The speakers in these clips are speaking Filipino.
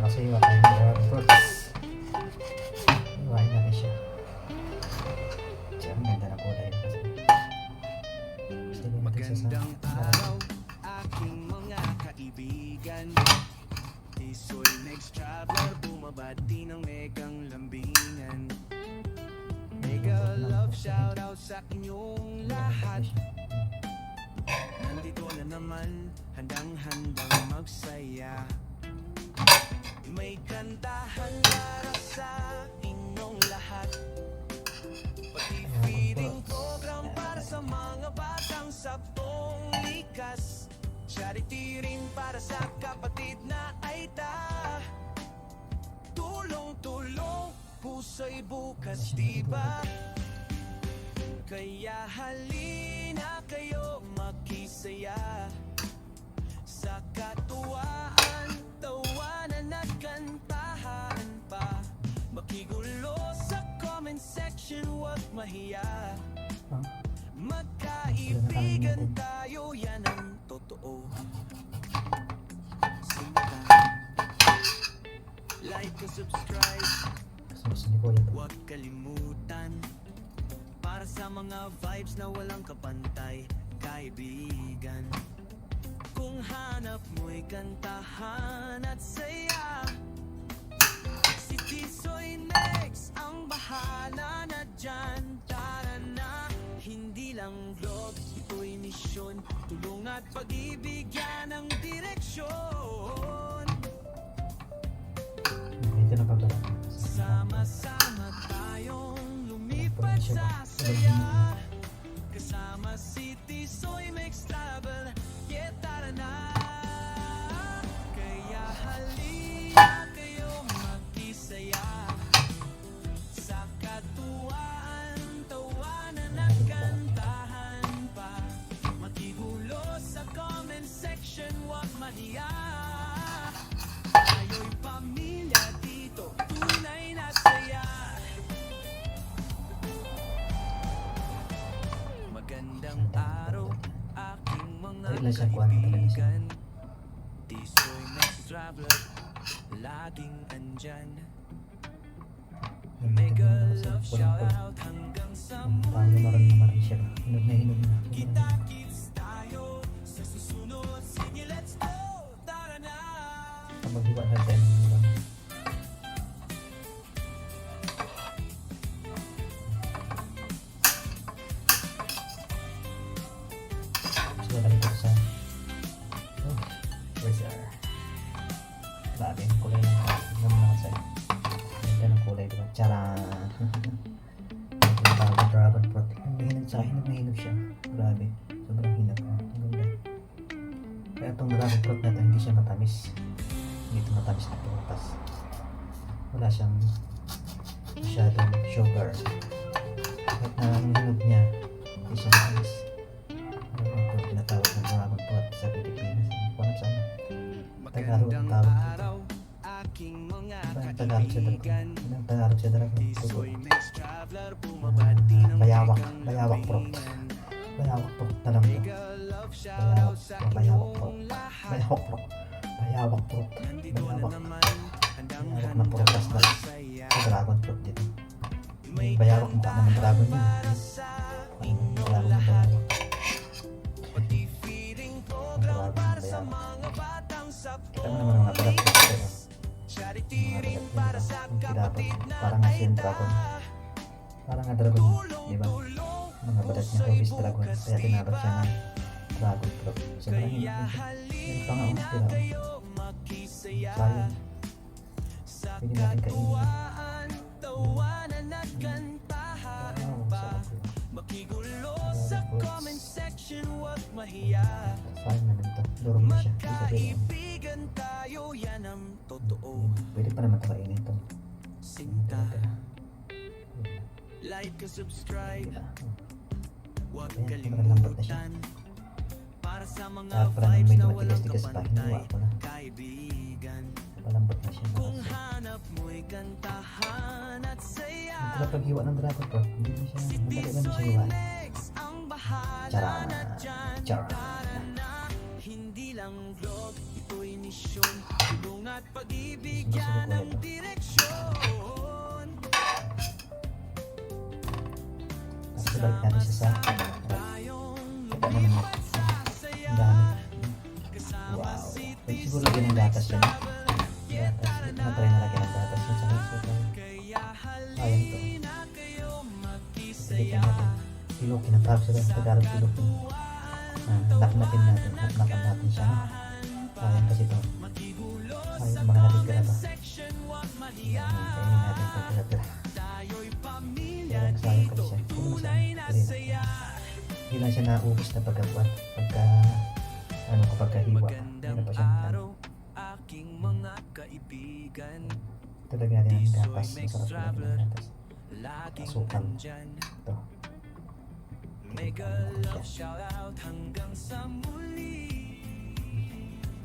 kasi hiwa tayo ng dragon fruits. Hiwain natin siya. Kasi ang ganda na kulay na kasi. Gusto ko natin siya sa araw, aking mga kaibigan. Isoy next traveler, bumabati ng megang lambingan. Mega love shoutout sa inyong lahat. Nandito na naman, handang-handang magsaya. May kantahan para sa inyong lahat. Pati feeding program para sa mga batang sapong likas. Charity rin para sa kapatid na Aita. Tulong-tulong, puso'y bukas, diba? Kaya halina kayo makisaya sa katuwaan, tawanan at kantahan pa. Makigulo sa comment section, huwag mahiya. Magkaibigan tayo, yan ang totoo. Like and subscribe, huwag kalimutan. Para sa mga vibes na walang kapantay, kaibigan. Kung hanap mo'y kantahan at saya, si Tisoy next ang bahala na dyan. Tara na, hindi lang vlog, ito'y misyon. Tulong at pag-ibig yan ang direksyon. Dito na pagdala. Sama-sama tayong lumipat sa saya. Kasama si Tisoy Mix Travel, yeah, tara na. Kaya halina kayo makisaya sa katuwaan, tawanan at kantahan pa. Makigulo sa comment section, huwag mahiya. Tayo'y pamilya dito, tunay na saya. Magandang araw, aking mga kaibigan. Tisoy Next Traveler, laging andyan. Mega love shoutout hanggang sa Paano maraming siya. Hinog na hinog na. kita-kits tayo sa susunod. Sige, let's go, tara na. Kapag hiwa natin. Gusto ko dito sa Wizard. Grabe ang kulay ng mga ganda ng kulay, diba? Tcharan! Dragon fruit. Hinog sa hinog na hinog siya. Grabe. Sobrang hinog. Ang ganda. Kaya itong dragon fruit na ito, hindi siya matamis. Hindi ito matamis na prutas. Wala siyang masyadong sugar. Kahit na ang hinog niya, hindi siya matamis. Dragon fruit, tinatawag ng dragon fruit sa Pilipinas. Kung ano saan. Tagalog ang tawag dito. Aking mga Iba ang Tagalog sa dragon. kaibigan. Iba ang Tagalog sa dragon fruit. Tisoy Next Traveler, bumabati ng Bayawak. megang Bayawak fruit. lambingan. Bayawak fruit na lang ito. Mega love shoutout sa Bayawak fruit. inyong lahat. Bayawak fruit. Bayawak fruit. Nandito na Bayawak. naman, Bayawak na handang-handang prutas na magsaya. sa dragon fruit dito. May bayawak ang naman dragon yun. Para sa inyong Dragon na lahat. bayawak. Pati feeding program Dragon para sa bayawak. mga batang Kita mo naman ang napalat ko dito. charity Mga rin balat para nito. sa Yung kilabot. kapatid na Parang nga siyang dragon. Parang nga dragon. Di ba? Mga balat niya hobbies dragon. Kaya tinawag siya ng dragon fruit. Sobrang hinog Kaya nito. Meron pa nga halina tira. kayo makisaya Sayang. sa Pwede natin kainin. katuwaan, tawanan at kantahan Wow, pa. sarap yun. Makigulo sa comment section, huwag mahiya. Sayang naman ito. Durog na siya. Hindi sa pwede. Magkaibigan tayo, yan ang totoo. Pwede pa naman ito kainin ito. Sinta, like and subscribe, huwag Ayan, sobrang lambot na siya. kalimutan. Para sa mga Kaya pala nang vibes medyo na walang matigas-tigas pa, kapantay, hinuwa ko na. kaibigan. Palambot na siya. Kung hanap mo'y kantahan at saya, Kapag paghiwa ng dragon fruit, hindi mo siya, madali lang siya Tisoy hiwain. next ang bahala Tcharan! na dyan. Tcharan! Tara na, hindi lang vlog, ito'y misyon. Tulong at pag-ibig Mas Ibalik natin siya sa kita naman mo. Ang dami. Wow. Pwede siguro din ang gatas yan. Gatas. Natry na lagyan ng gatas yun sa hospital. Ayan to. Pilitan natin. Pilukin ang tawag sila. Tagalog pilukin. Naknapin natin. Naknapan natin siya. Ayan kasi ito. Ayan mga natitira pa. Kainin natin ito. Tira-tira. Kaya sayang kasi siya. Hindi mo siya. Hindi lang siya naubos na pagkakuan. Kapag hiwa. Hindi pa siya. Talagyan natin ang gatas. Masarap talaga ng gatas. Asukal. Ito. Mega love shout out hanggang sa muli.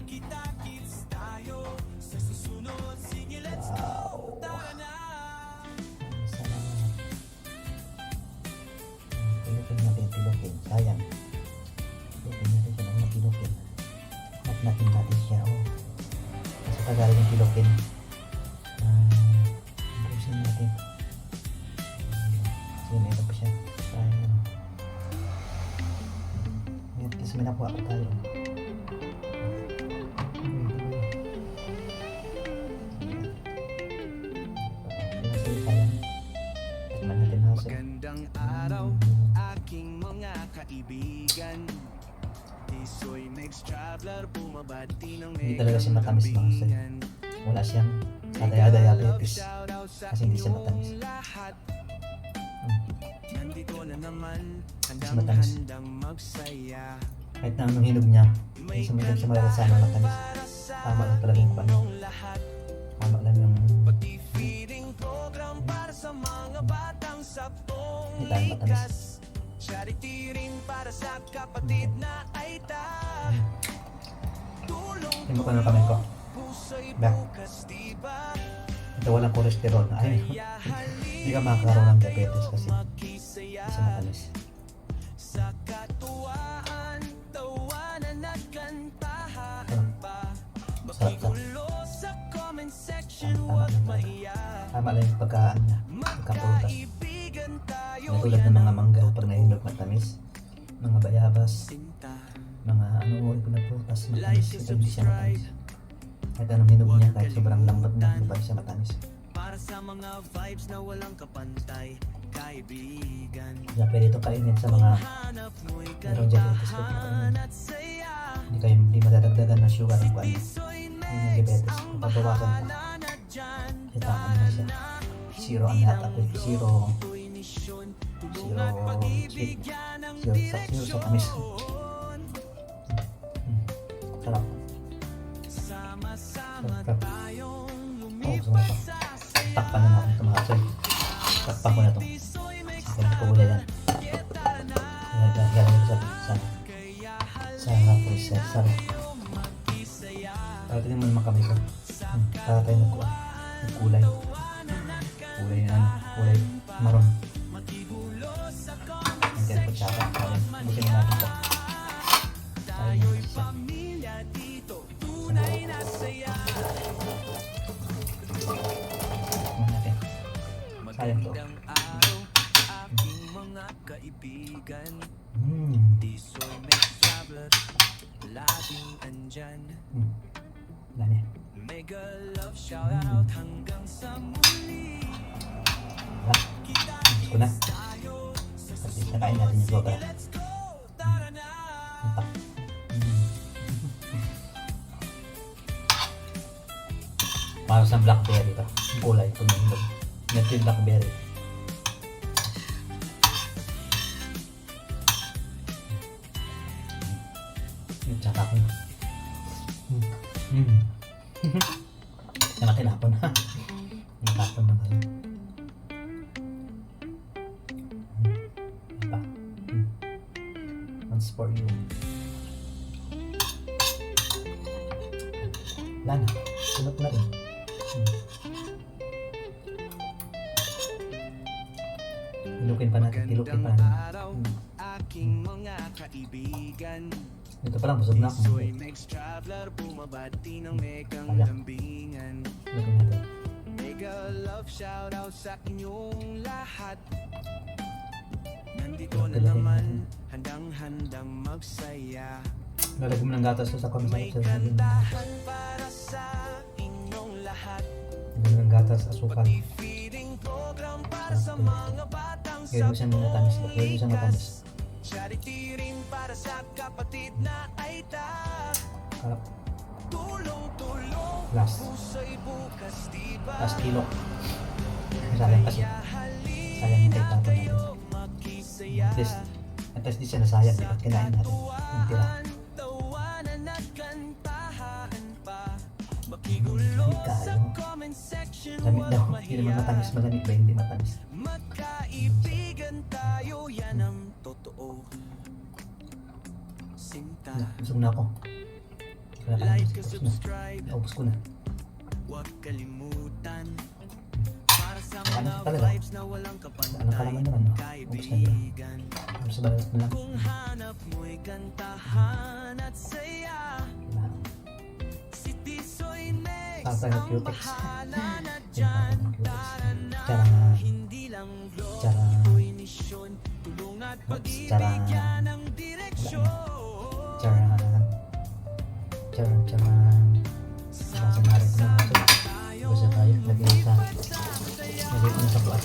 Kita-kits tayo sa susunod. Sige, let's go. Tara na. Sarap. Pilukin natin. Pilukin. Sayang. Pilukin natin siya ng pilukin. Natin natin siya. Sa Tagalog yung pilukin. Busin natin. Kasi meron pa siya. Sayang. Ngayon kasi may nakuha ko tayo. Magandang araw, aking mga kaibigan. Tisoy next traveler, bumabati ng Hindi talaga siya matamis mga sir. Wala siyang diabetes. Kasi hindi siya matamis. Nandito na naman, Kasi matamis. handang magsaya. Kahit na anong hinog niya, hindi siya maganda siya malalasama matamis. Tama lang talaga yung paano. Tama lang yung Feeding program para sa mga batang saktong hindi tayo matamis. likas. Charity rin para sa kapatid na ay tulong Tingnan ko na kamay ko. puso'y Back. bukas diba? Ito walang kolesterol. Ay, hindi ka makakaroon ng diabetes kasi hindi siya matamis. Sa katuwaan, tawanan at kantahan pa. Sarap sa. Makigulo sa comment section, Tama huwag lang. maiyak. Tama lang yung pagkaan niya. Pagkapurutas. Magkaibigan tayo, Tulad ng mga mangga pag nahinog matamis. Mga bayabas. sinta. Mga uri ko na prutas matamis. Ito hindi siya matamis. Kahit anong hinog niya, kahit sobrang lambot na, hindi pa rin siya matamis. Para sa mga vibes na walang kapantay, kaibigan. Kaya pwede ito kainin sa mga Hanap mo'y merong diabetes. Pwede ito kainin. kalabahan at saya. Hindi madadagdagan ng sugar ang kuwan. Tisoy Yung diabetes. Papabawasan ka. na dyan. Itaan na siya. Zero ang lahat. At zero Ako'y misyon. Zero Tulungan sweet. pag-ibigyan ng Zero sa tamis. direksyon. Sarap. Sama-sama Sarap. tayong Oh, lumipas sarap pa. sa Takpan na natin ito mga sir. Takpan ko na ito. tisoy may Sige, pagula yan. kita na. Lalagay ko sa freezer. Sarap. Mag-isaya. Para tingnan mo naman kamay ko. Para tayo nagkuha. Yung kulay. Kulay na ano. Kulay maroon. Makigulo sa Ang kaya po tsaka. Busin na natin ito. tayo'y pamilya dito. Tunay na saya. Tingnan natin. Sayang to. Magandang araw, aking mga kaibigan. Tisoy next traveler, laging andyan. Dami. Mega love shout out hanggang sa muli. Wala. Gusto ko na. Kasi nakain natin yung sobra. Let's go, tara na. Antak. Parang sa blackberry ito. Yung kulay. Ito na yung net yung blackberry. Yung tsaka ko. Kaya tinapon na. Tinapon na kasi. Diba? One's for you. Wala na. Sunod na rin. Hilukin pa natin. Hilukin pa Magandang natin. araw, aking mga kaibigan. Ito pa lang. Busog na ako. Tisoy next traveler, bumabati ng megang Ayan. lambingan. Hilukin natin. Mega love shout out sa inyong lahat. Di ko na naman handang magsaya. Lalagyan mo ng gatas sa May komisarap sa lagyan. kantahan para sa inyong lahat. Lagyan ng gatas, asukal. Feeding program para sa mga batang Gawin mo siya ng matamis. Gawin mo siya matamis. charity rin para sa kapatid na ay Kalap. tulong-tulong. Last. Puso'y bukas, di ba? Last kilo. Sayang kasi. Sayang yung tayo natin. At least di siya nasayang. Di ba't kinain natin? Yung tira. Tawanan at kantahan pa. Lamig Makigulo kayo. sa comment section. Lamig daw. Huwag Hindi naman mahiya. matamis. Malamig ba? Hindi matamis. Magkaibigan tayo, yan ang totoo. Sinta, Busog na ako. Wala ka like, na. Ubus na. subscribe, Naubos ko na. huwag kalimutan. Para sa Ano mga talaga? vibes na walang Ano ka kapantay, naman naman, no? Ubus na yun. kaibigan. Ubus na balat na lang. Kung hanap mo'y kantahan at saya, Wala. si Tisoy next Tatay ng ang cutex. bahala na Yung dyan. tatay ng cutex. Tara na, Charan. hindi lang vlog, Charan. ito'y misyon. Tulong at Charan. pag-ibigyan ng direksyon. Charan. Charan, charan. Basa na rin ko na ito. Basa tayo. Lagyan ko sa... Lagyan ko na sa buwan.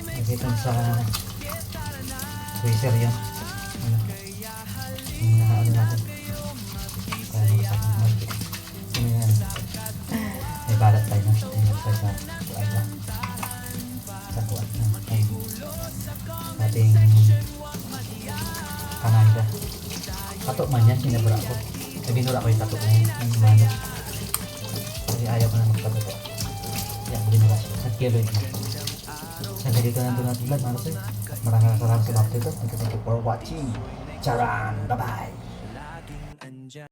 Lagyan ko sa... Freezer yan. Ano? Yung nakaano natin. Kaya masakang market. Ano yan? May balat tayo na. Tingnan tayo sa buwan na. Sa buwan na. Ating... Kanada. Tato man yan, sinabura ko. Binura ko yung tato ko ng mano. Kasi ayaw ko na magtato. Kaya binura ko. Sa keloid na. Sa ganito na ito natin vlog, mga sir. Maraming salamat sa mga ito. Thank you for watching. Charan! Bye-bye!